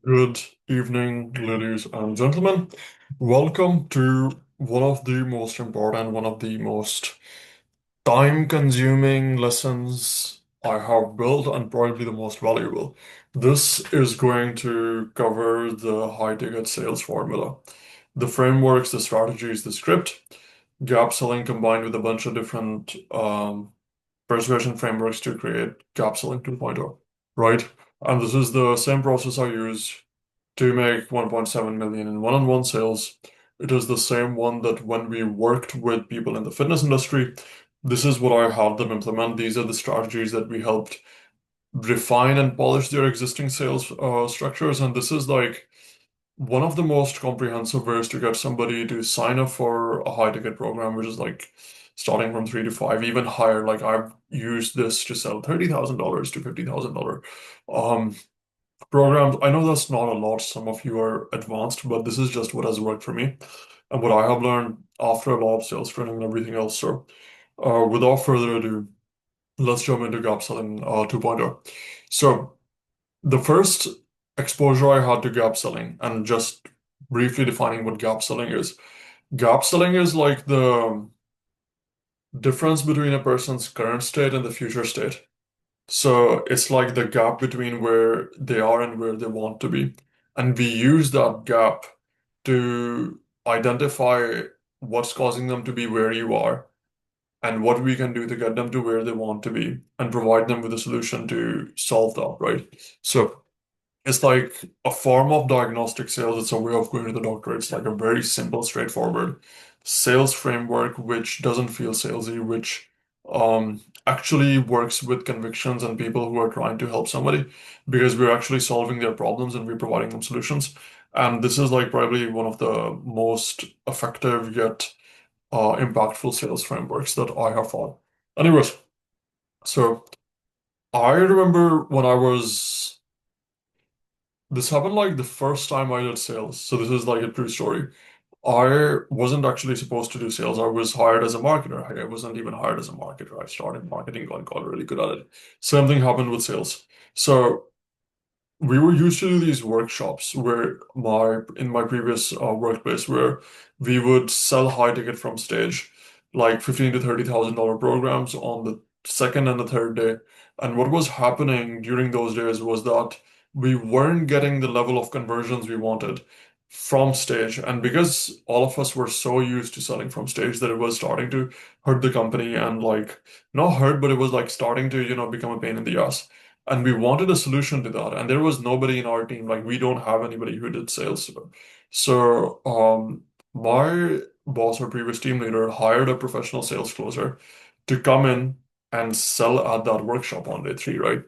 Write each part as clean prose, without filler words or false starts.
Good evening, ladies and gentlemen. Welcome to one of the most important, one of the most time-consuming lessons I have built and probably the most valuable. This is going to cover the high-ticket sales formula, the frameworks, the strategies, the script, gap selling combined with a bunch of different persuasion frameworks to create gap selling 2.0, right? And this is the same process I use to make 1.7 million in one-on-one sales. It is the same one that when we worked with people in the fitness industry, this is what I had them implement. These are the strategies that we helped refine and polish their existing sales structures. And this is like one of the most comprehensive ways to get somebody to sign up for a high ticket program, which is like starting from three to five, even higher. Like I've used this to sell $30,000 to $50,000 um, programs. I know that's not a lot. Some of you are advanced, but this is just what has worked for me and what I have learned after a lot of sales training and everything else. So, without further ado, let's jump into gap selling 2.0. So, the first exposure I had to gap selling, and just briefly defining what gap selling is like the difference between a person's current state and the future state. So it's like the gap between where they are and where they want to be. And we use that gap to identify what's causing them to be where you are and what we can do to get them to where they want to be and provide them with a solution to solve that, right? So it's like a form of diagnostic sales. It's a way of going to the doctor. It's like a very simple, straightforward sales framework, which doesn't feel salesy, which actually works with convictions and people who are trying to help somebody because we're actually solving their problems and we're providing them solutions. And this is like probably one of the most effective yet impactful sales frameworks that I have found. Anyways, so I remember when I was this happened like the first time I did sales. So this is like a true story. I wasn't actually supposed to do sales. I was hired as a marketer. I wasn't even hired as a marketer. I started marketing, got really good at it. Same thing happened with sales. So we were used to do these workshops where in my previous workplace where we would sell high ticket from stage, like 15 to $30,000 programs on the second and the third day. And what was happening during those days was that we weren't getting the level of conversions we wanted from stage. And because all of us were so used to selling from stage that it was starting to hurt the company and like not hurt, but it was like starting to, become a pain in the ass. And we wanted a solution to that. And there was nobody in our team, like we don't have anybody who did sales. So my boss or previous team leader hired a professional sales closer to come in and sell at that workshop on day three, right?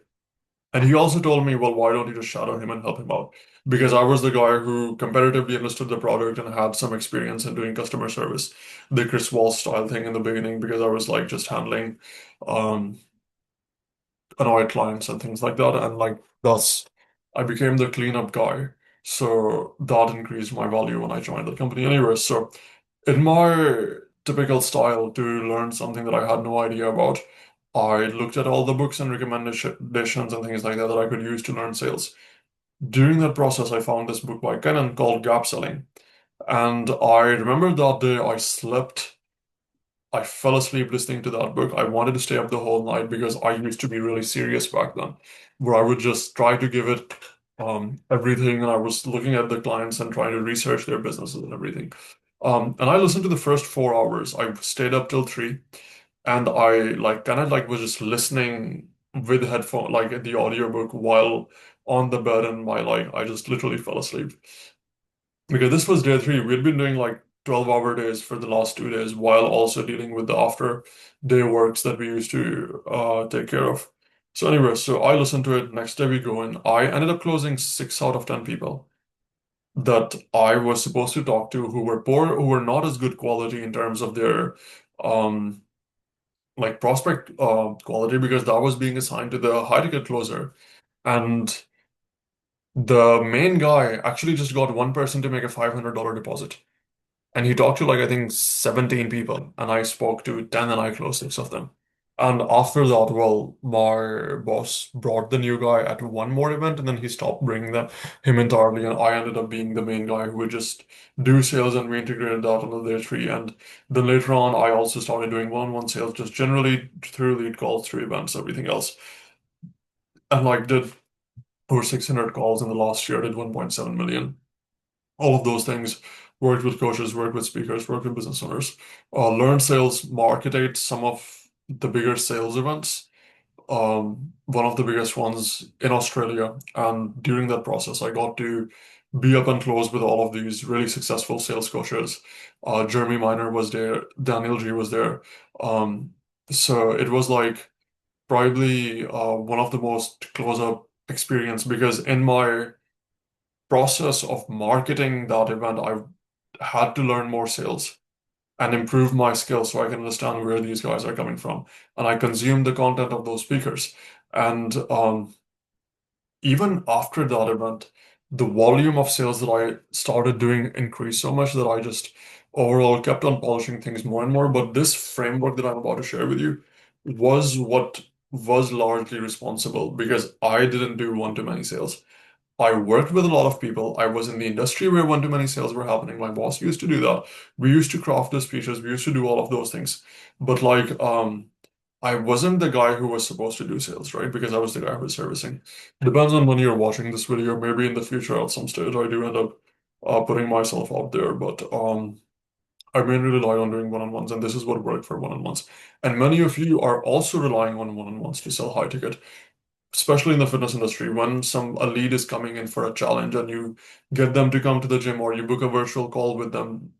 And he also told me, well, why don't you just shadow him and help him out? Because I was the guy who competitively understood the product and had some experience in doing customer service, the Chris Walsh style thing in the beginning, because I was like just handling um annoyed clients and things like that. And like thus I became the cleanup guy. So that increased my value when I joined the company anyway. So in my typical style to learn something that I had no idea about, I looked at all the books and recommendations and things like that that I could use to learn sales. During that process, I found this book by Kennan called Gap Selling. And I remember that day I fell asleep listening to that book. I wanted to stay up the whole night because I used to be really serious back then, where I would just try to give it everything, and I was looking at the clients and trying to research their businesses and everything. And I listened to the first 4 hours. I stayed up till three, and I like kind of like was just listening with headphone, like the audiobook while on the bed, and I just literally fell asleep. Because this was day three. We'd been doing like 12-hour days for the last 2 days while also dealing with the after day works that we used to take care of. So anyway, so I listened to it. Next day we go in. I ended up closing 6 out of 10 people that I was supposed to talk to who were poor, who were not as good quality in terms of their um like prospect quality because that was being assigned to the high ticket closer. And the main guy actually just got one person to make a $500 deposit. And he talked to like I think 17 people, and I spoke to 10 and I closed six of them. And after that, well, my boss brought the new guy at one more event, and then he stopped bringing him entirely, and I ended up being the main guy who would just do sales, and we integrated that into their tree. And then later on, I also started doing one-on-one sales, just generally through lead calls, through events, everything else, and like did over 600 calls in the last year, did 1.7 million. All of those things. Worked with coaches, worked with speakers, worked with business owners. Learned sales, marketed some of the bigger sales events, one of the biggest ones in Australia. And during that process, I got to be up and close with all of these really successful sales coaches. Jeremy Miner was there, Daniel G was there. Um, so it was like probably one of the most close up experience because in my process of marketing that event, I had to learn more sales and improve my skills so I can understand where these guys are coming from. And I consume the content of those speakers. And even after that event, the volume of sales that I started doing increased so much that I just overall kept on polishing things more and more. But this framework that I'm about to share with you was what was largely responsible because I didn't do one-to-many sales. I worked with a lot of people. I was in the industry where one-to-many sales were happening. My boss used to do that. We used to craft the speeches. We used to do all of those things. But I wasn't the guy who was supposed to do sales, right? Because I was the guy who was servicing. Depends on when you're watching this video. Maybe in the future at some stage I do end up putting myself out there. But I mainly relied on doing one-on-ones, and this is what worked for one-on-ones. And many of you are also relying on one-on-ones to sell high ticket, especially in the fitness industry, when a lead is coming in for a challenge and you get them to come to the gym or you book a virtual call with them,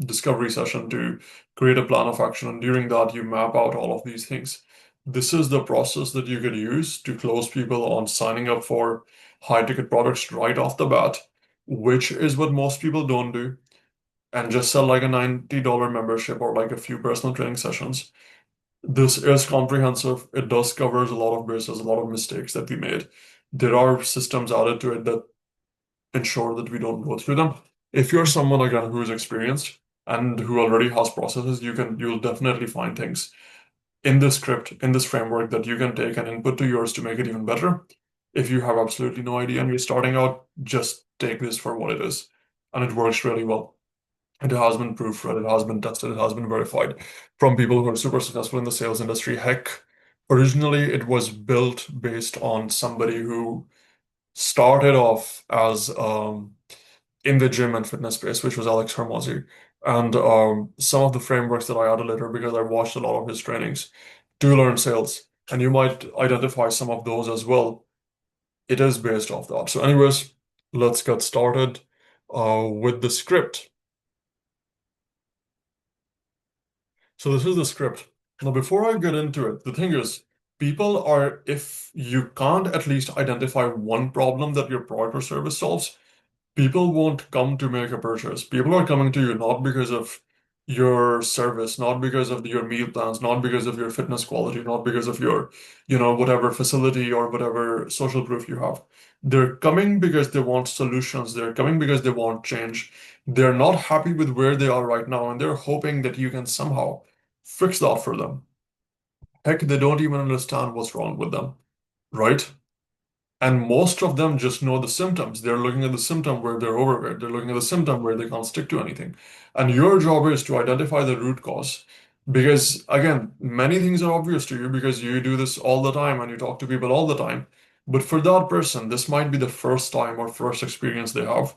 discovery session to create a plan of action, and during that you map out all of these things. This is the process that you could use to close people on signing up for high ticket products right off the bat, which is what most people don't do, and just sell like a $90 membership or like a few personal training sessions. This is comprehensive. It does covers a lot of bases, a lot of mistakes that we made. There are systems added to it that ensure that we don't go through them. If you're someone again who is experienced and who already has processes, you'll definitely find things in this script, in this framework that you can take and input to yours to make it even better. If you have absolutely no idea and you're starting out, just take this for what it is. And it works really well. It has been proofread, it has been tested, it has been verified from people who are super successful in the sales industry. Heck, originally it was built based on somebody who started off as in the gym and fitness space, which was Alex Hormozi. And some of the frameworks that I added later because I watched a lot of his trainings to learn sales. And you might identify some of those as well. It is based off that. So, anyways, let's get started with the script. So this is the script. Now, before I get into it, the thing is, if you can't at least identify one problem that your product or service solves, people won't come to make a purchase. People are coming to you not because of your service, not because of your meal plans, not because of your fitness quality, not because of your, whatever facility or whatever social proof you have. They're coming because they want solutions. They're coming because they want change. They're not happy with where they are right now, and they're hoping that you can somehow fix that for them. Heck, they don't even understand what's wrong with them, right? And most of them just know the symptoms. They're looking at the symptom where they're overweight. They're looking at the symptom where they can't stick to anything. And your job is to identify the root cause. Because again, many things are obvious to you because you do this all the time and you talk to people all the time. But for that person, this might be the first time or first experience they have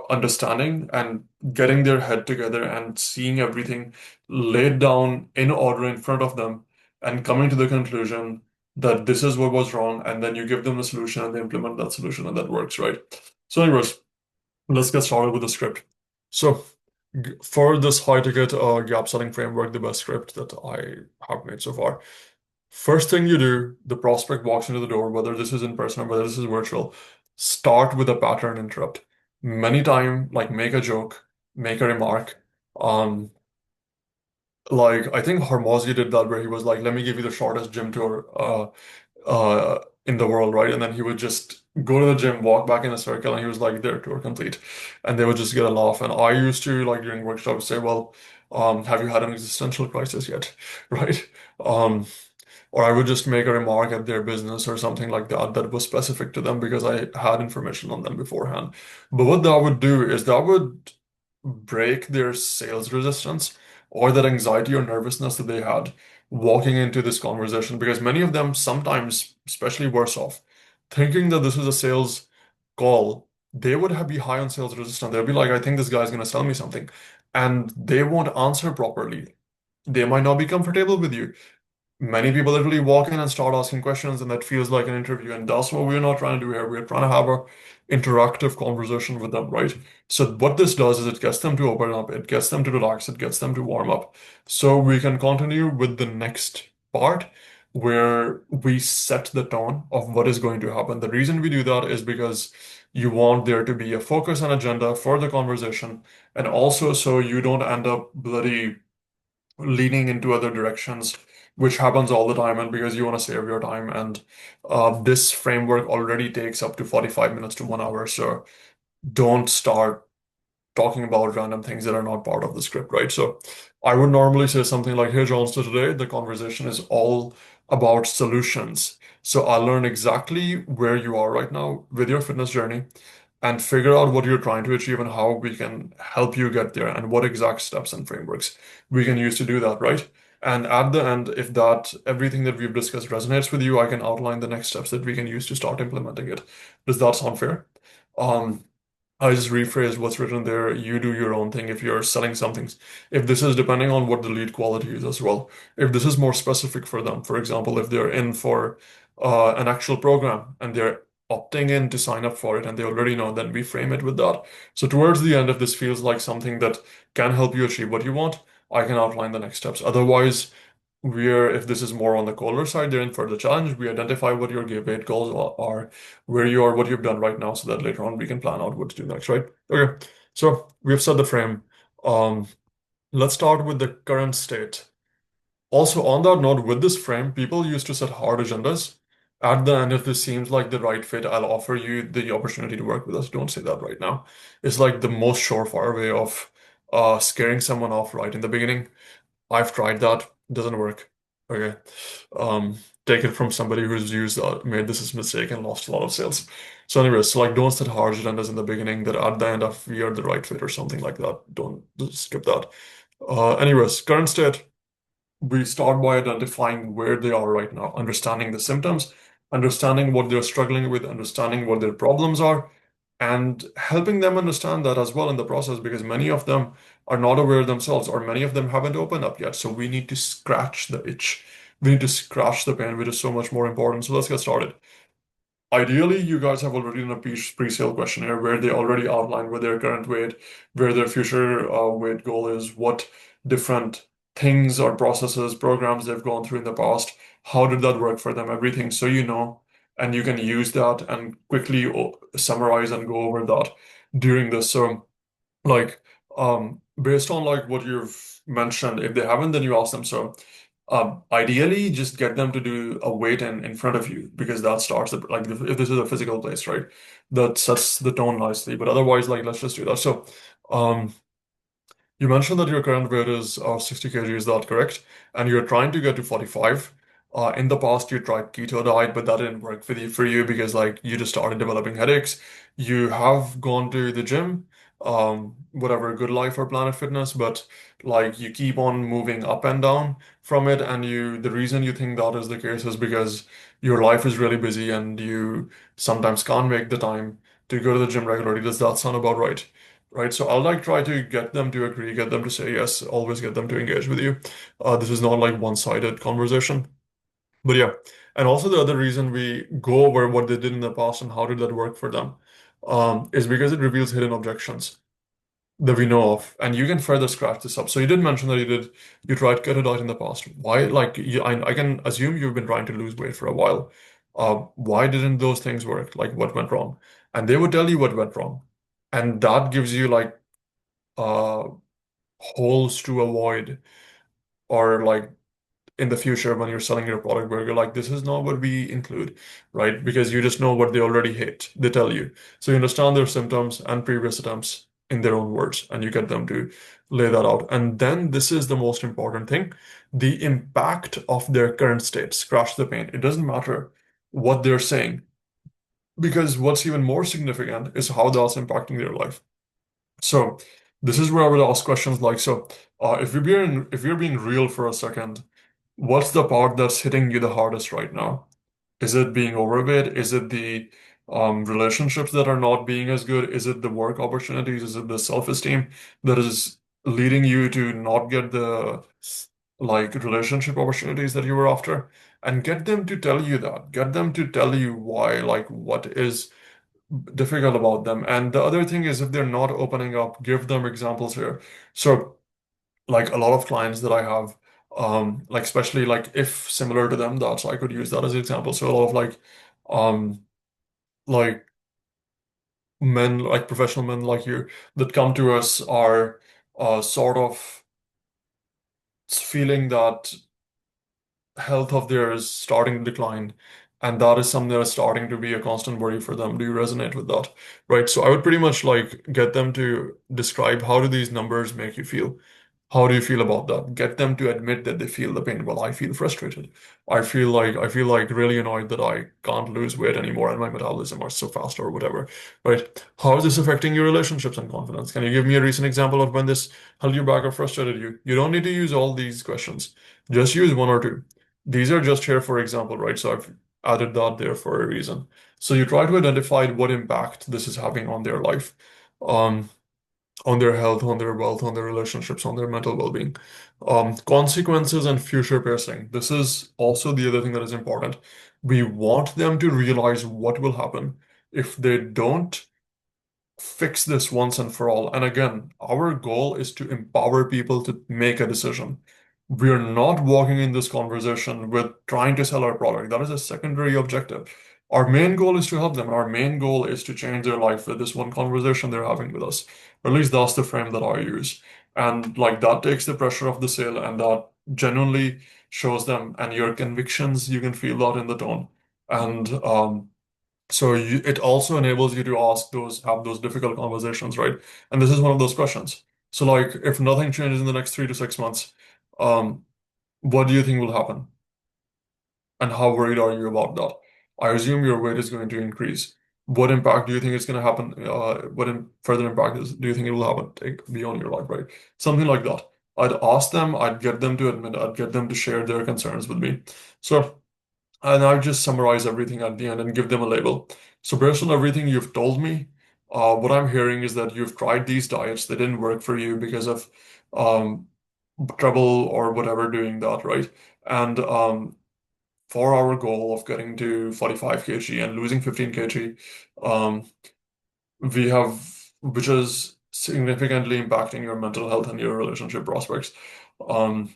understanding and getting their head together and seeing everything laid down in order in front of them and coming to the conclusion that this is what was wrong, and then you give them a solution and they implement that solution and that works, right? So, anyways, let's get started with the script. So, for this high ticket gap selling framework, the best script that I have made so far. First thing you do, the prospect walks into the door, whether this is in person or whether this is virtual, start with a pattern interrupt. Many time, like make a joke, make a remark. Um, like I think Hormozy did that where he was like, "Let me give you the shortest gym tour in the world," right? And then he would just go to the gym, walk back in a circle, and he was like, "Their tour complete," and they would just get a laugh. And I used to like during workshops say, "Well, Have you had an existential crisis yet? Right? Um, or I would just make a remark at their business or something like that that was specific to them because I had information on them beforehand. But what that would do is that would break their sales resistance or that anxiety or nervousness that they had walking into this conversation because many of them sometimes, especially worse off, thinking that this is a sales call, they would have be high on sales resistance. They'll be like, I think this guy's gonna sell me something. And they won't answer properly. They might not be comfortable with you. Many people literally walk in and start asking questions, and that feels like an interview. And that's what we're not trying to do here. We're trying to have a interactive conversation with them, right? So what this does is it gets them to open up, it gets them to relax, it gets them to warm up. So we can continue with the next part where we set the tone of what is going to happen. The reason we do that is because you want there to be a focus and agenda for the conversation, and also so you don't end up bloody leaning into other directions, which happens all the time, and because you want to save your time. And this framework already takes up to 45 minutes to 1 hour. So don't start talking about random things that are not part of the script, right? So I would normally say something like, hey, John, so today the conversation is all about solutions. So I'll learn exactly where you are right now with your fitness journey and figure out what you're trying to achieve and how we can help you get there and what exact steps and frameworks we can use to do that, right? And at the end, if that everything that we've discussed resonates with you, I can outline the next steps that we can use to start implementing it. Does that sound fair? Um, I just rephrased what's written there. You do your own thing if you're selling something. If this is depending on what the lead quality is as well. If this is more specific for them, for example, if they're in for an actual program and they're opting in to sign up for it and they already know, then we frame it with that. So towards the end, if this feels like something that can help you achieve what you want, I can outline the next steps. Otherwise, if this is more on the colder side, they're in for the challenge. We identify what your give weight goals are, where you are, what you've done right now, so that later on we can plan out what to do next, right? Okay, so we have set the frame. Um, let's start with the current state. Also, on that note, with this frame, people used to set hard agendas. At the end, if this seems like the right fit, I'll offer you the opportunity to work with us. Don't say that right now. It's like the most surefire way of scaring someone off right in the beginning. I've tried that. Doesn't work. Okay. Um, take it from somebody who's made this as a mistake and lost a lot of sales. So anyways, so like don't set hard agendas in the beginning that at the end of we are the right fit or something like that. Don't just skip that. Anyways, current state, we start by identifying where they are right now, understanding the symptoms, understanding what they're struggling with, understanding what their problems are, and helping them understand that as well in the process because many of them are not aware themselves or many of them haven't opened up yet. So we need to scratch the itch. We need to scratch the pain, which is so much more important. So let's get started. Ideally, you guys have already done a pre-sale questionnaire where they already outline where their current weight, where their future weight goal is, what different things or processes, programs they've gone through in the past, how did that work for them, everything. So you know, and you can use that and quickly summarize and go over that during this. So like based on like what you've mentioned, if they haven't, then you ask them. So ideally, just get them to do a weight in front of you because that starts like if this is a physical place, right? That sets the tone nicely. But otherwise, like let's just do that. So, um, you mentioned that your current weight is 60 kg, is that correct? And you're trying to get to 45. In the past, you tried keto diet, but that didn't work for you because like you just started developing headaches. You have gone to the gym, whatever, Good Life or Planet Fitness, but like you keep on moving up and down from it. And the reason you think that is the case is because your life is really busy and you sometimes can't make the time to go to the gym regularly. Does that sound about right? Right, so I'll like try to get them to agree, get them to say yes, always get them to engage with you. This is not like one-sided conversation. But yeah, and also the other reason we go over what they did in the past and how did that work for them, is because it reveals hidden objections that we know of, and you can further scratch this up. So you did mention that you tried keto diet in the past. Why? Like I can assume you've been trying to lose weight for a while. Why didn't those things work? Like what went wrong? And they would tell you what went wrong, and that gives you like uh holes to avoid or like in the future when you're selling your product where you're like this is not what we include, right? Because you just know what they already hate, they tell you, so you understand their symptoms and previous attempts. in their own words, and you get them to lay that out. And then this is the most important thing, the impact of their current state. Scratch the pain. It doesn't matter what they're saying, because what's even more significant is how that's impacting their life. So this is where I would ask questions like, so if you're being real for a second, what's the part that's hitting you the hardest right now? Is it being overweight? Is it the relationships that are not being as good? Is it the work opportunities? Is it the self-esteem that is leading you to not get the like relationship opportunities that you were after? And get them to tell you that. Get them to tell you why, like what is difficult about them. And the other thing is if they're not opening up, give them examples here. So like a lot of clients that I have, like especially like if similar to them, that's I could use that as an example. So a lot of um, like men, like professional men like you that come to us are sort of feeling that health of theirs is starting to decline, and that is something that is starting to be a constant worry for them. Do you resonate with that? Right. So I would pretty much like get them to describe how do these numbers make you feel? How do you feel about that? Get them to admit that they feel the pain. Well, I feel frustrated. I feel like really annoyed that I can't lose weight anymore and my metabolism are so fast or whatever. Right? How is this affecting your relationships and confidence? Can you give me a recent example of when this held you back or frustrated you? You don't need to use all these questions. Just use one or two. These are just here for example, right? So I've added that there for a reason. So you try to identify what impact this is having on their life. Um, on their health, on their wealth, on their relationships, on their mental well-being. Consequences and future pacing. This is also the other thing that is important. We want them to realize what will happen if they don't fix this once and for all. And again, our goal is to empower people to make a decision. We're not walking in this conversation with trying to sell our product. That is a secondary objective. Our main goal is to help them. Our main goal is to change their life with this one conversation they're having with us. Or at least that's the frame that I use. And like that takes the pressure off the sale and that genuinely shows them and your convictions, you can feel that in the tone. And it also enables you to have those difficult conversations, right? And this is one of those questions. So, like, if nothing changes in the next 3 to 6 months, um, what do you think will happen? And how worried are you about that? I assume your weight is going to increase. What impact do you think is going to happen? Further impact do you think it will happen beyond your life, right? Something like that. I'd ask them, I'd get them to admit, I'd get them to share their concerns with me. So and I just summarize everything at the end and give them a label. So based on everything you've told me, what I'm hearing is that you've tried these diets, they didn't work for you because of um, trouble or whatever doing that, right? And for our goal of getting to 45 kg and losing 15 kg, um, we have, which is significantly impacting your mental health and your relationship prospects. Um,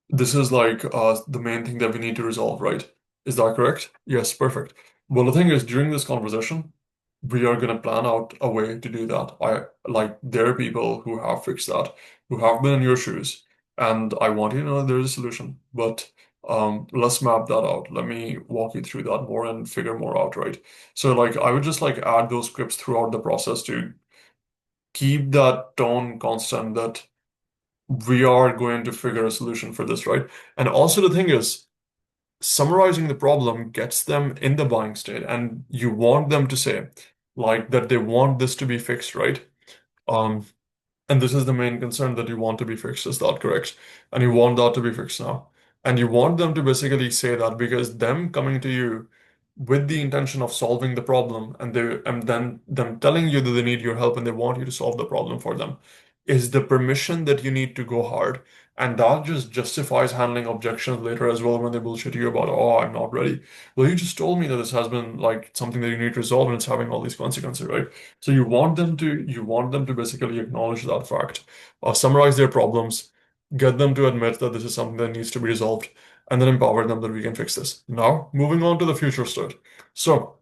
This is like the main thing that we need to resolve, right? Is that correct? Yes, perfect. Well, the thing is, during this conversation, we are going to plan out a way to do that. I like there are people who have fixed that, who have been in your shoes, and I want you to know there's a solution. But let's map that out. Let me walk you through that more and figure more out, right? So like I would just like add those scripts throughout the process to keep that tone constant that we are going to figure a solution for this, right? And also the thing is, summarizing the problem gets them in the buying state, and you want them to say, like, that they want this to be fixed, right? Um, and this is the main concern that you want to be fixed, is that correct? And you want that to be fixed now. And you want them to basically say that because them coming to you with the intention of solving the problem and then them telling you that they need your help and they want you to solve the problem for them is the permission that you need to go hard. And that just justifies handling objections later as well when they bullshit you about, oh, I'm not ready. Well, you just told me that this has been like something that you need to resolve and it's having all these consequences, right? So you want them to basically acknowledge that fact, summarize their problems, get them to admit that this is something that needs to be resolved, and then empower them that we can fix this. Now, moving on to the future state. So,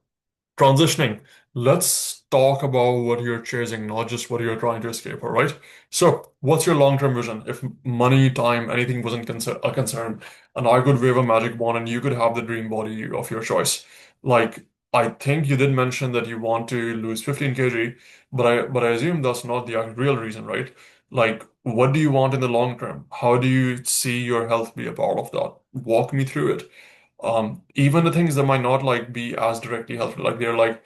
transitioning, let's talk about what you're chasing, not just what you're trying to escape, all right? So, what's your long-term vision? If money, time, anything wasn't a concern, and I could wave a magic wand and you could have the dream body of your choice, like I think you did mention that you want to lose 15 kg, but I assume that's not the real reason, right? Like, what do you want in the long term? How do you see your health be a part of that? Walk me through it. Even the things that might not like be as directly helpful, like they're like,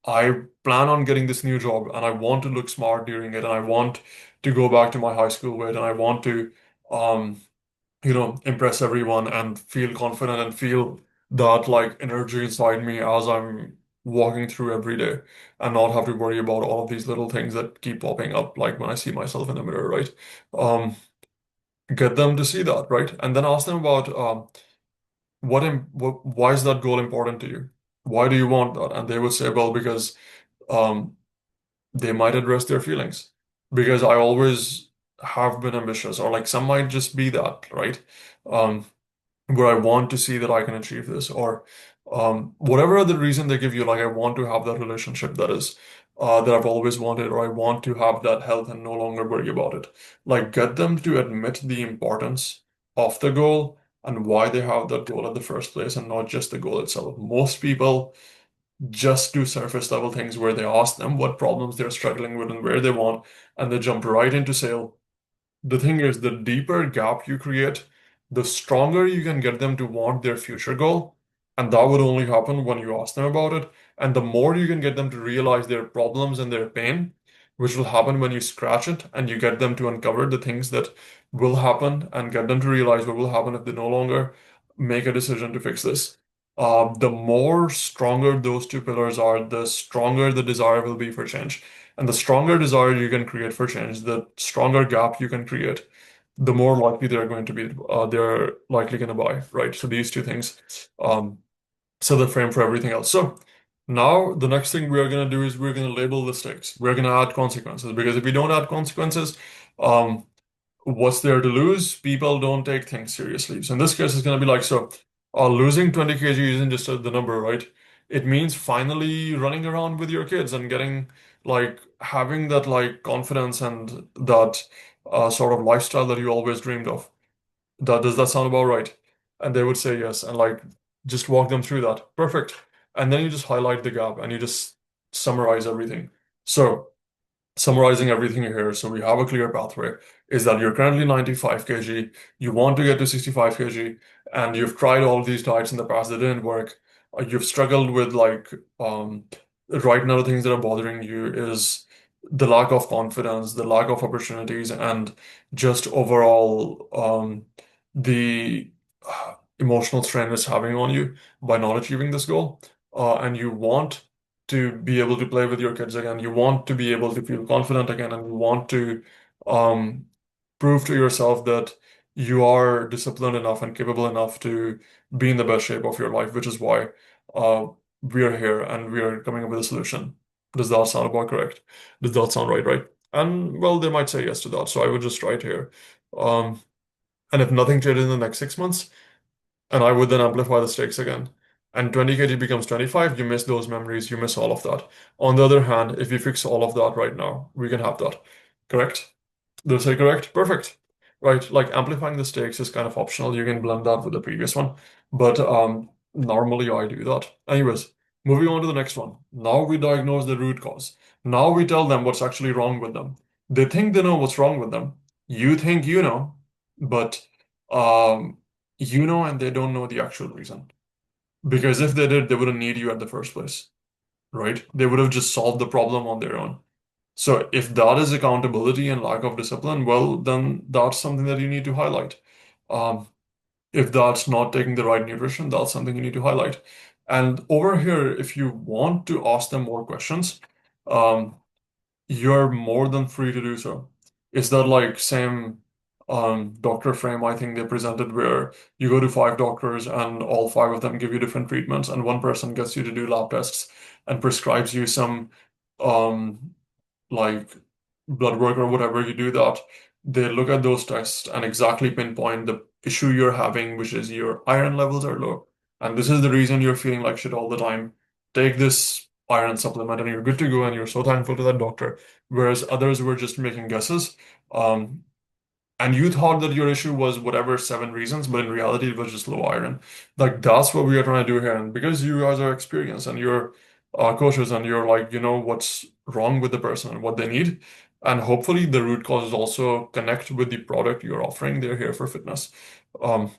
I plan on getting this new job and I want to look smart during it, and I want to go back to my high school weight, and I want to um impress everyone and feel confident and feel that like energy inside me as I'm walking through every day, and not have to worry about all of these little things that keep popping up, like when I see myself in the mirror, right? Um, get them to see that, right? And then ask them about why is that goal important to you? Why do you want that? And they would say, well, because um, they might address their feelings. Because I always have been ambitious, or like some might just be that, right? Um, where I want to see that I can achieve this, or whatever the reason they give you, like I want to have that relationship that is that I've always wanted, or I want to have that health and no longer worry about it. Like get them to admit the importance of the goal and why they have that goal in the first place, and not just the goal itself. Most people just do surface level things where they ask them what problems they're struggling with and where they want, and they jump right into sale. The thing is, the deeper gap you create, the stronger you can get them to want their future goal. And that would only happen when you ask them about it. And the more you can get them to realize their problems and their pain, which will happen when you scratch it and you get them to uncover the things that will happen and get them to realize what will happen if they no longer make a decision to fix this. The more stronger those two pillars are, the stronger the desire will be for change. And the stronger desire you can create for change, the stronger gap you can create, the more likely they're likely going to buy, right? So these two things um, set the frame for everything else. So now the next thing we are going to do is we're going to label the stakes. We're going to add consequences, because if we don't add consequences, um, what's there to lose? People don't take things seriously. So in this case, it's going to be like, so losing 20 kg isn't just the number, right? It means finally running around with your kids and getting like having that like confidence and that sort of lifestyle that you always dreamed of. Does that sound about right? And they would say yes, and like just walk them through that. Perfect. And then you just highlight the gap and you just summarize everything. So summarizing everything here, so we have a clear pathway, is that you're currently 95 kg, you want to get to 65 kg, and you've tried all these diets in the past that didn't work. You've struggled with like right now the things that are bothering you is the lack of confidence, the lack of opportunities, and just overall the emotional strain it's having on you by not achieving this goal. And you want to be able to play with your kids again. You want to be able to feel confident again, and you want to um, prove to yourself that you are disciplined enough and capable enough to be in the best shape of your life, which is why uh, we are here and we are coming up with a solution. Does that sound about correct? Does that sound right, right? And well, they might say yes to that, so I would just write here. Um, and if nothing changes in the next 6 months, and I would then amplify the stakes again. And 20 kg becomes 25, you miss those memories, you miss all of that. On the other hand, if you fix all of that right now, we can have that. Correct? Did I say correct? Perfect. Right, like amplifying the stakes is kind of optional. You can blend that with the previous one. But normally I do that. Anyways, moving on to the next one. Now we diagnose the root cause. Now we tell them what's actually wrong with them. They think they know what's wrong with them. You think you know, but um, you know, and they don't know the actual reason. Because if they did, they wouldn't need you at the first place, right? They would have just solved the problem on their own. So if that is accountability and lack of discipline, well, then that's something that you need to highlight. Um, if that's not taking the right nutrition, that's something you need to highlight. And over here, if you want to ask them more questions, um, you're more than free to do so. Is that like same doctor frame I think they presented where you go to five doctors and all five of them give you different treatments, and one person gets you to do lab tests and prescribes you some um like blood work or whatever, you do that. They look at those tests and exactly pinpoint the issue you're having, which is your iron levels are low. And this is the reason you're feeling like shit all the time. Take this iron supplement and you're good to go, and you're so thankful to that doctor. Whereas others were just making guesses. Um, and you thought that your issue was whatever 7 reasons, but in reality it was just low iron. Like that's what we are trying to do here. And because you guys are experienced and you're coaches and you're like, you know what's wrong with the person and what they need. And hopefully the root causes also connect with the product you're offering. They're here for fitness. Um,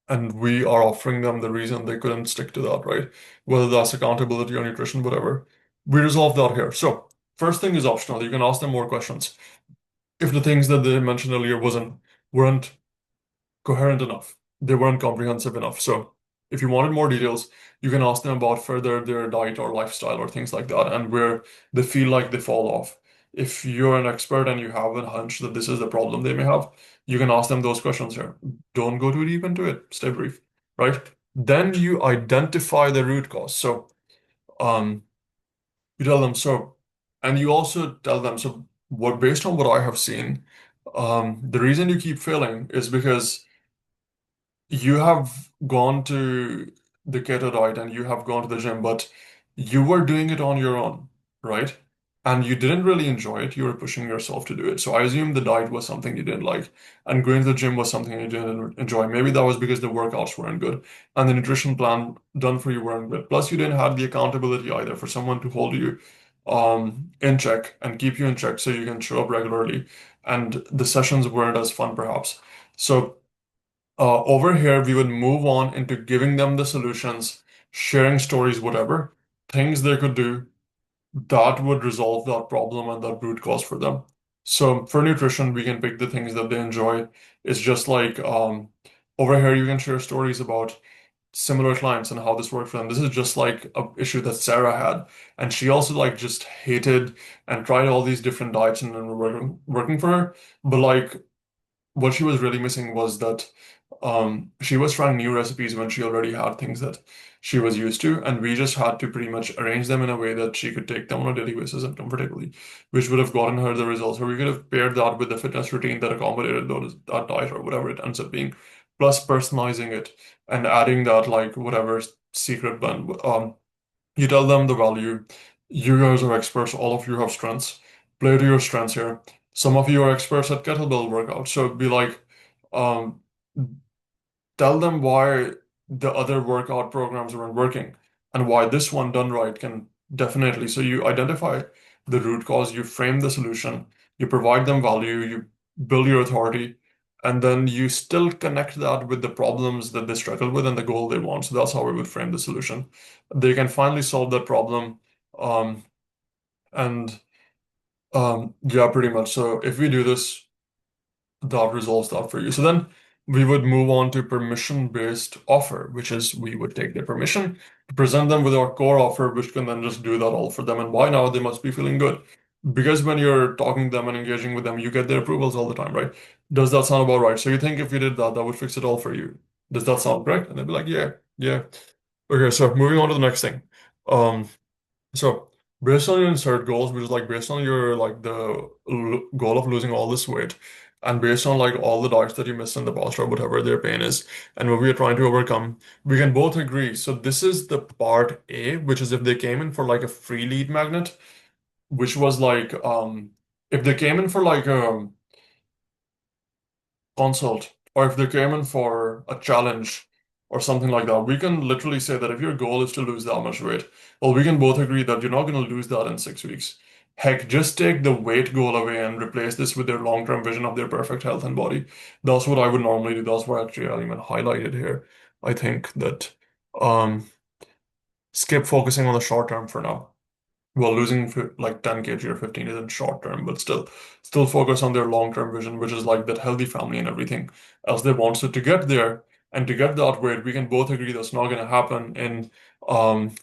and we are offering them the reason they couldn't stick to that, right? Whether that's accountability or nutrition, whatever. We resolve that here. So first thing is optional. You can ask them more questions if the things that they mentioned earlier weren't coherent enough. They weren't comprehensive enough. So if you wanted more details, you can ask them about further their diet or lifestyle or things like that, and where they feel like they fall off. If you're an expert and you have a hunch that this is the problem they may have, you can ask them those questions here. Don't go too deep into it. Stay brief, right? Then you identify the root cause. So um, you tell them so, and you also tell them so. What based on what I have seen, the reason you keep failing is because you have gone to the keto diet and you have gone to the gym, but you were doing it on your own, right? And you didn't really enjoy it. You were pushing yourself to do it. So I assume the diet was something you didn't like, and going to the gym was something you didn't enjoy. Maybe that was because the workouts weren't good and the nutrition plan done for you weren't good. Plus, you didn't have the accountability either for someone to hold you in check and keep you in check so you can show up regularly. And the sessions weren't as fun, perhaps. So over here, we would move on into giving them the solutions, sharing stories, whatever things they could do that would resolve that problem and that root cause for them. So for nutrition, we can pick the things that they enjoy. It's just like over here, you can share stories about similar clients and how this worked for them. This is just like a issue that Sarah had, and she also like just hated and tried all these different diets and were working for her. But like what she was really missing was that she was trying new recipes when she already had things that she was used to, and we just had to pretty much arrange them in a way that she could take them on a daily basis and comfortably, which would have gotten her the results. Or we could have paired that with the fitness routine that accommodated that diet or whatever it ends up being, plus personalizing it and adding that like whatever secret blend. You tell them the value. You guys are experts. All of you have strengths. Play to your strengths here. Some of you are experts at kettlebell workouts, so be like, um, tell them why the other workout programs aren't working and why this one done right can definitely. So you identify the root cause, you frame the solution, you provide them value, you build your authority, and then you still connect that with the problems that they struggle with and the goal they want. So that's how we would frame the solution. They can finally solve that problem. Um, and yeah, pretty much. So if we do this, that resolves that for you. So then we would move on to permission-based offer, which is we would take their permission to present them with our core offer, which can then just do that all for them. And by now they must be feeling good. Because when you're talking to them and engaging with them, you get their approvals all the time, right? Does that sound about right? So you think if you did that, that would fix it all for you. Does that sound correct? And they'd be like, yeah, yeah. Okay, so moving on to the next thing. Um, so based on your insert goals, which is like based on your like the goal of losing all this weight, and based on like all the diets that you missed in the past or whatever their pain is, and what we are trying to overcome, we can both agree. So this is the part A, which is if they came in for like a free lead magnet, which was like if they came in for like consult, or if they came in for a challenge or something like that, we can literally say that if your goal is to lose that much weight, well, we can both agree that you're not going to lose that in 6 weeks. Heck, just take the weight goal away and replace this with their long-term vision of their perfect health and body. That's what I would normally do. That's why actually I even highlighted here. I think that um, skip focusing on the short term for now. Well, losing like 10 kg or 15 isn't short term, but still focus on their long term vision, which is like that healthy family and everything else they want. So to get there and to get that weight, we can both agree that's not going to happen in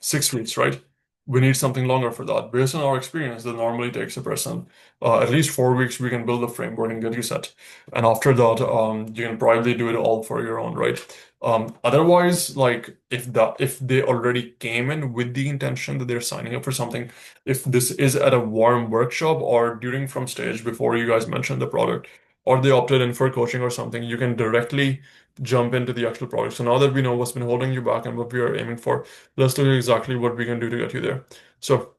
6 weeks, right? We need something longer for that. Based on our experience, that normally takes a person at least 4 weeks. We can build a framework and get you set, and after that, you can probably do it all for your own, right? Otherwise, like if they already came in with the intention that they're signing up for something, if this is at a warm workshop or during from stage before you guys mentioned the product, or they opted in for coaching or something, you can directly jump into the actual product. So now that we know what's been holding you back and what we are aiming for, let's tell you exactly what we can do to get you there. So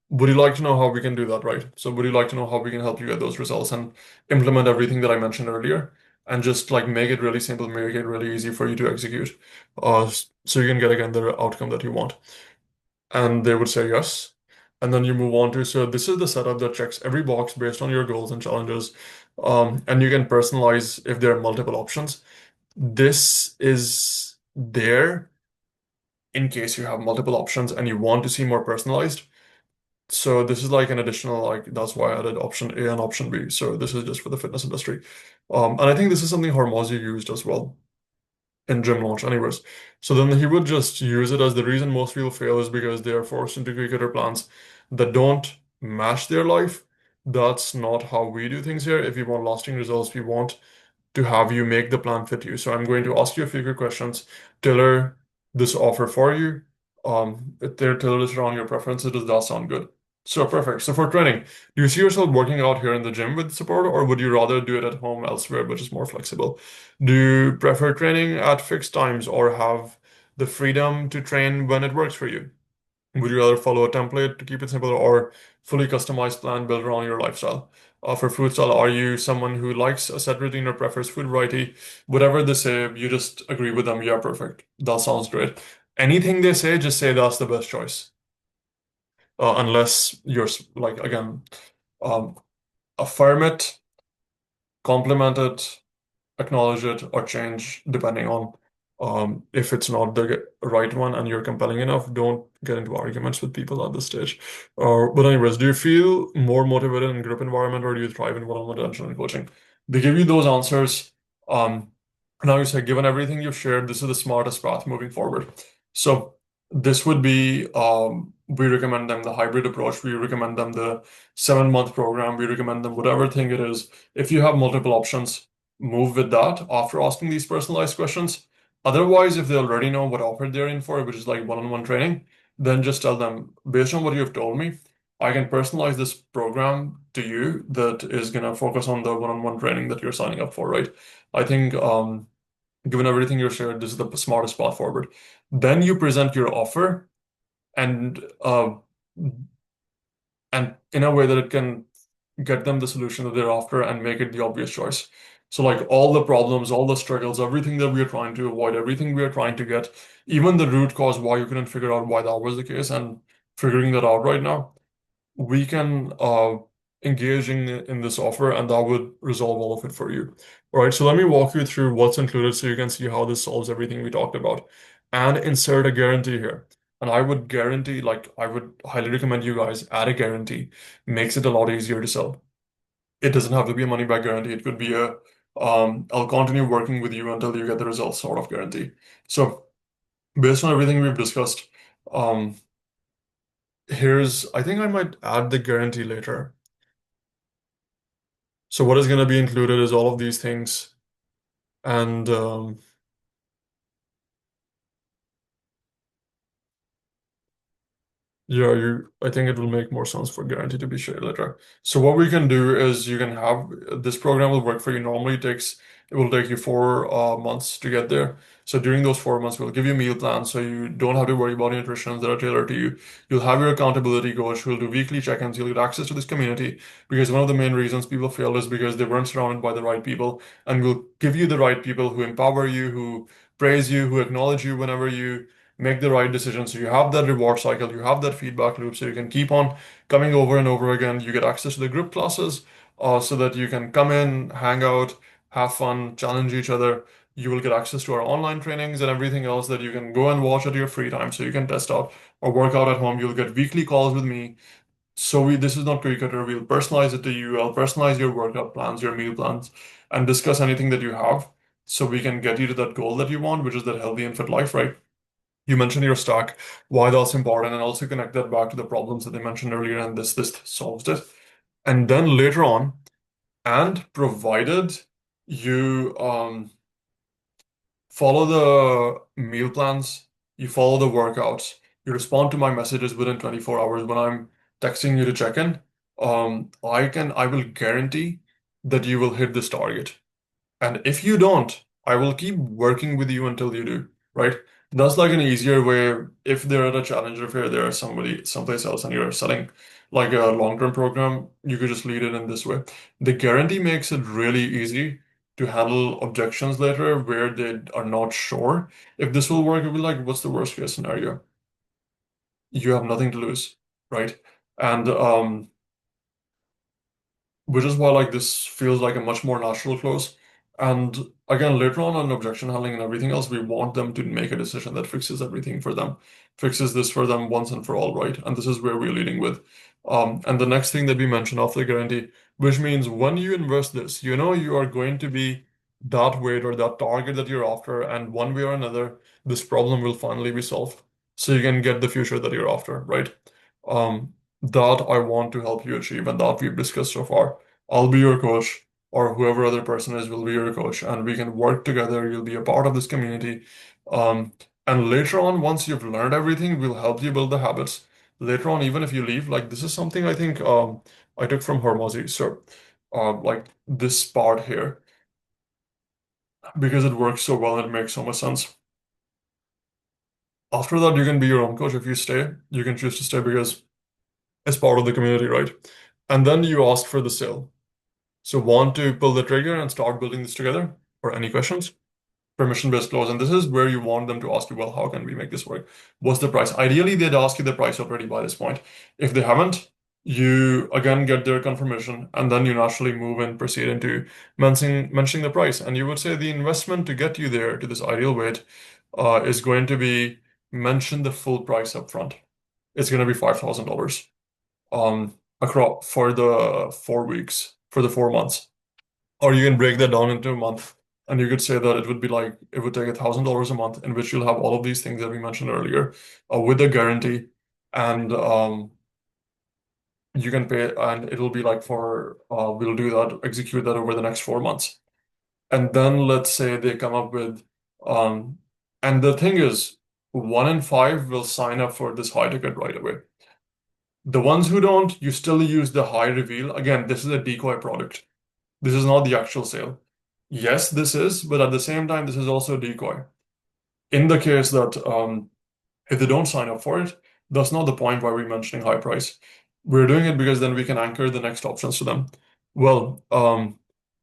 Would you like to know how we can do that, right? So would you like to know how we can help you get those results and implement everything that I mentioned earlier and just like make it really simple, make it really easy for you to execute, so you can get again the outcome that you want? And they would say yes. And then you move on to, so this is the setup that checks every box based on your goals and challenges. And you can personalize if there are multiple options. This is there in case you have multiple options and you want to see more personalized. So this is like an additional, like that's why I added option A and option B. So this is just for the fitness industry. And I think this is something Hormozy used as well in gym launch anyways. So then he would just use it as the reason most people fail is because they are forced into cookie cutter plans that don't match their life. That's not how we do things here. If we want lasting results, we want to have you make the plan fit you. So I'm going to ask you a few quick questions, tailor this offer for you. They're tailored around your preferences. Does that sound good? So perfect. So for training, do you see yourself working out here in the gym with support, or would you rather do it at home elsewhere, which is more flexible? Do you prefer training at fixed times or have the freedom to train when it works for you? Would you rather follow a template to keep it simple or fully customized plan built around your lifestyle? For food style, are you someone who likes a set routine or prefers food variety? Whatever they say, you just agree with them. Yeah, perfect. That sounds great. Anything they say, just say that's the best choice. Unless you're like, again, um, affirm it, compliment it, acknowledge it or change depending on if it's not the right one and you're compelling enough. Don't get into arguments with people at this stage. But anyways, do you feel more motivated in group environment or do you thrive in one-on-one attention and coaching? They give you those answers. Um, Now you say, given everything you've shared, this is the smartest path moving forward. So this would be, we recommend them the hybrid approach. We recommend them the 7-month program. We recommend them whatever thing it is. If you have multiple options, move with that after asking these personalized questions. Otherwise, if they already know what offer they're in for, which is like one-on-one training, then just tell them, based on what you've told me, I can personalize this program to you that is going to focus on the one-on-one training that you're signing up for, right? I think, given everything you shared, this is the smartest path forward. Then you present your offer and in a way that it can get them the solution that they're after and make it the obvious choice. So like all the problems, all the struggles, everything that we are trying to avoid, everything we are trying to get, even the root cause why you couldn't figure out why that was the case and figuring that out right now, we can engage in this offer and that would resolve all of it for you. All right, so let me walk you through what's included so you can see how this solves everything we talked about and insert a guarantee here. And I would guarantee, like, I would highly recommend you guys add a guarantee. Makes it a lot easier to sell. It doesn't have to be a money back guarantee. It could be a, I'll continue working with you until you get the results sort of guarantee. So based on everything we've discussed, um, I think I might add the guarantee later. So what is going to be included is all of these things. And yeah, I think it will make more sense for guarantee to be shared later. So what we can do is you can have this program will work for you. Normally it will take you 4 months to get there. So during those 4 months, we'll give you meal plans so you don't have to worry about nutrition that are tailored to you. You'll have your accountability coach who will do weekly check-ins. You'll get access to this community because one of the main reasons people fail is because they weren't surrounded by the right people. And we'll give you the right people who empower you, who praise you, who acknowledge you whenever you make the right decision. So you have that reward cycle, you have that feedback loop, so you can keep on coming over and over again. You get access to the group classes, so that you can come in, hang out, have fun, challenge each other. You will get access to our online trainings and everything else that you can go and watch at your free time, so you can test out or work out at home. You'll get weekly calls with me. So this is not cookie cutter. We'll personalize it to you. I'll personalize your workout plans, your meal plans, and discuss anything that you have, so we can get you to that goal that you want, which is that healthy and fit life, right? You mentioned your stack, why that's important, and also connect that back to the problems that they mentioned earlier, and this solves it. And then later on, and provided you follow the meal plans, you follow the workouts, you respond to my messages within 24 hours when I'm texting you to check in, I will guarantee that you will hit this target. And if you don't, I will keep working with you until you do, right? That's like an easier way. If they're at a challenger fair, there are somebody someplace else, and you're selling like a long-term program, you could just lead it in this way. The guarantee makes it really easy to handle objections later where they are not sure if this will work. It'll be like, what's the worst case scenario? You have nothing to lose, right? And which is why like this feels like a much more natural close. And again, later on objection handling and everything else, we want them to make a decision that fixes everything for them, fixes this for them once and for all, right? And this is where we're leading with. And the next thing that we mentioned after the guarantee, which means when you invest this, you know you are going to be that weight or that target that you're after, and one way or another, this problem will finally be solved. So you can get the future that you're after, right? That I want to help you achieve, and that we've discussed so far. I'll be your coach, or whoever other person is will be your coach, and we can work together. You'll be a part of this community. Um, and later on, once you've learned everything, we'll help you build the habits. Later on, even if you leave, like this is something I think I took from Hormozy. So, like this part here, because it works so well, it makes so much sense. After that, you can be your own coach. If you stay, you can choose to stay because it's part of the community, right? And then you ask for the sale. So want to pull the trigger and start building this together? Or any questions? Permission-based clause. And this is where you want them to ask you, well, how can we make this work? What's the price? Ideally, they'd ask you the price already by this point. If they haven't, you again get their confirmation, and then you naturally move and proceed into mentioning the price. And you would say the investment to get you there to this ideal weight is going to be mention the full price up front. It's going to be $5,000 across for the 4 weeks, for the 4 months. Or you can break that down into a month, and you could say that it would be like it would take $1,000 a month, in which you'll have all of these things that we mentioned earlier, with a guarantee, and you can pay, and it'll be like for we'll do that, execute that over the next 4 months, and then let's say they come up with, um, and the thing is, 1 in 5 will sign up for this high ticket right away. The ones who don't, you still use the high reveal. Again, this is a decoy product. This is not the actual sale. Yes, this is, but at the same time, this is also a decoy. In the case that if they don't sign up for it, that's not the point why we're mentioning high price. We're doing it because then we can anchor the next options to them. Well,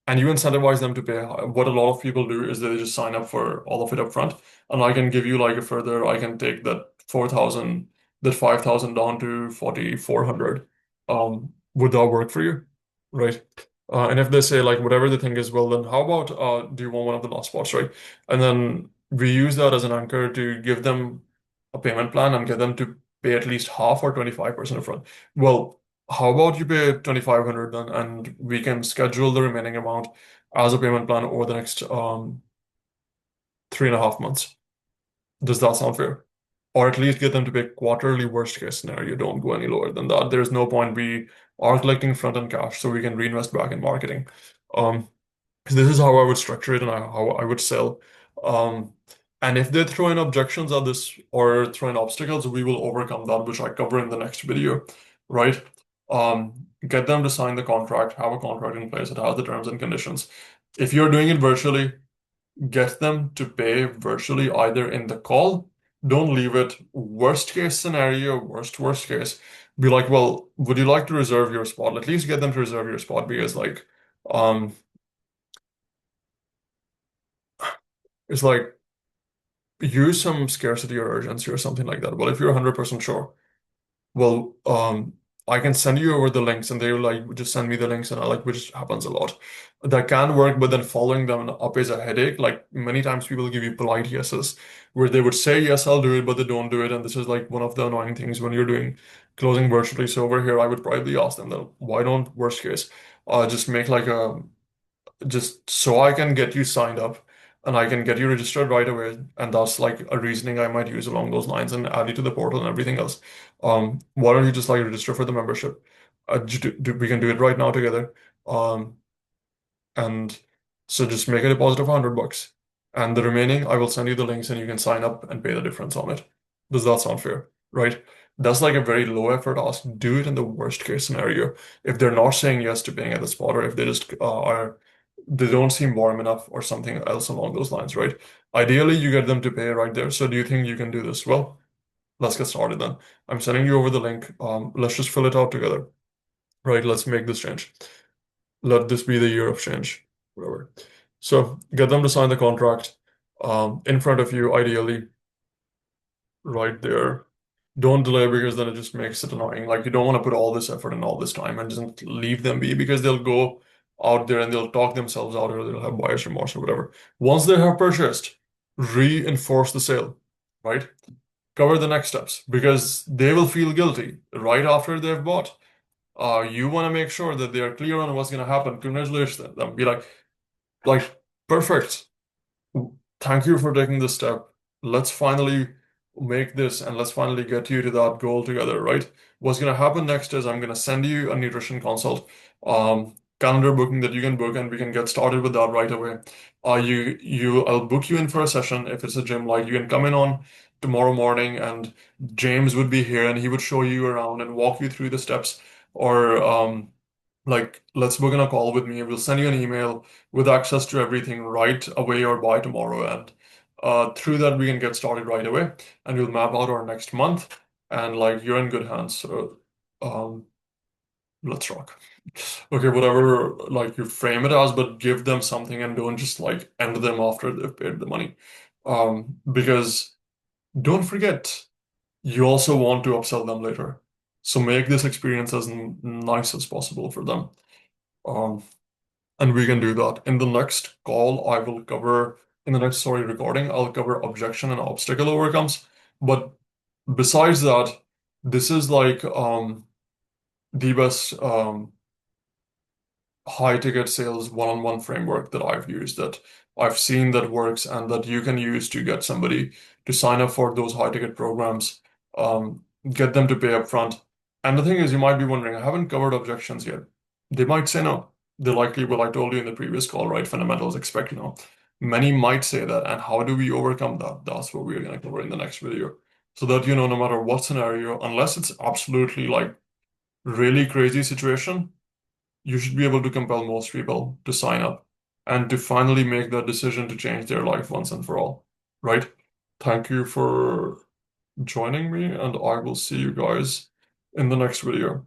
and you incentivize them to pay. What a lot of people do is they just sign up for all of it up front, and I can give you like a further. I can take that 4,000, that 5,000 down to 4,400. Would that work for you? Right. And if they say like whatever the thing is, well then how about do you want one of the last spots, right? And then we use that as an anchor to give them a payment plan and get them to pay at least half or 25% upfront. Well, how about you pay 2,500 then, and we can schedule the remaining amount as a payment plan over the next 3.5 months. Does that sound fair? Or at least get them to pay quarterly worst case scenario. Don't go any lower than that. There's no point. We are collecting front end cash so we can reinvest back in marketing. Um, because this is how I would structure it and how I would sell. Um, and if they throw in objections at this or throw in obstacles, we will overcome that, which I cover in the next video, right? Get them to sign the contract, have a contract in place that has the terms and conditions. If you're doing it virtually, get them to pay virtually either in the call. Don't leave it worst case scenario, worst case. Be like, well, would you like to reserve your spot? At least get them to reserve your spot because like um it's like use some scarcity or urgency or something like that. Well, if you're 100% sure, well, I can send you over the links and they will like just send me the links and I like, which happens a lot. That can work, but then following them up is a headache. Like many times people give you polite yeses where they would say, yes, I'll do it, but they don't do it. And this is like one of the annoying things when you're doing closing virtually. So over here, I would probably ask them that why don't worst case, just make like a just so I can get you signed up and I can get you registered right away. And that's like a reasoning I might use along those lines and add you to the portal and everything else. Why don't you just like register for the membership? We can do it right now together. Um, and so just make a deposit of $100. And the remaining, I will send you the links and you can sign up and pay the difference on it. Does that sound fair? Right? That's like a very low effort ask. Do it in the worst case scenario. If they're not saying yes to paying at the spot, or if they just are they don't seem warm enough or something else along those lines, right? Ideally, you get them to pay right there. So do you think you can do this? Well, let's get started then. I'm sending you over the link. Let's just fill it out together, right? Let's make this change. Let this be the year of change, whatever. So get them to sign the contract in front of you, ideally, right there. Don't delay because then it just makes it annoying. Like you don't want to put all this effort and all this time and just leave them be because they'll go out there and they'll talk themselves out or they'll have buyer's remorse or whatever. Once they have purchased, reinforce the sale, right? Cover the next steps because they will feel guilty right after they've bought. You want to make sure that they are clear on what's going to happen. Congratulations. Them. Be like, perfect. Thank you for taking this step. Let's finally make this and let's finally get you to that goal together, right? What's going to happen next is I'm going to send you a nutrition consult, calendar booking that you can book, and we can get started with that right away. I'll book you in for a session if it's a gym. Like you can come in on tomorrow morning, and James would be here, and he would show you around and walk you through the steps. Or like, let's book in a call with me. We'll send you an email with access to everything right away or by tomorrow. And through that, we can get started right away and we'll map out our next month. And like, you're in good hands. So um, let's rock. Okay, whatever like you frame it as, but give them something and don't just like end them after they've paid the money. Because don't forget, you also want to upsell them later. So make this experience as nice as possible for them. Um, and we can do that. In the next call, I will cover, in the next, sorry, recording, I'll cover objection and obstacle overcomes. But besides that, this is like the best high ticket sales one-on-one framework that I've used, that I've seen that works and that you can use to get somebody to sign up for those high ticket programs, get them to pay upfront. And the thing is, you might be wondering, I haven't covered objections yet. They might say no. They likely will. I told you in the previous call, right? Fundamentals expect no. Many might say that. And how do we overcome that? That's what we're going to cover in the next video. So that, no matter what scenario, unless it's absolutely like really crazy situation, you should be able to compel most people to sign up and to finally make that decision to change their life once and for all, right? Thank you for joining me, and I will see you guys in the next video.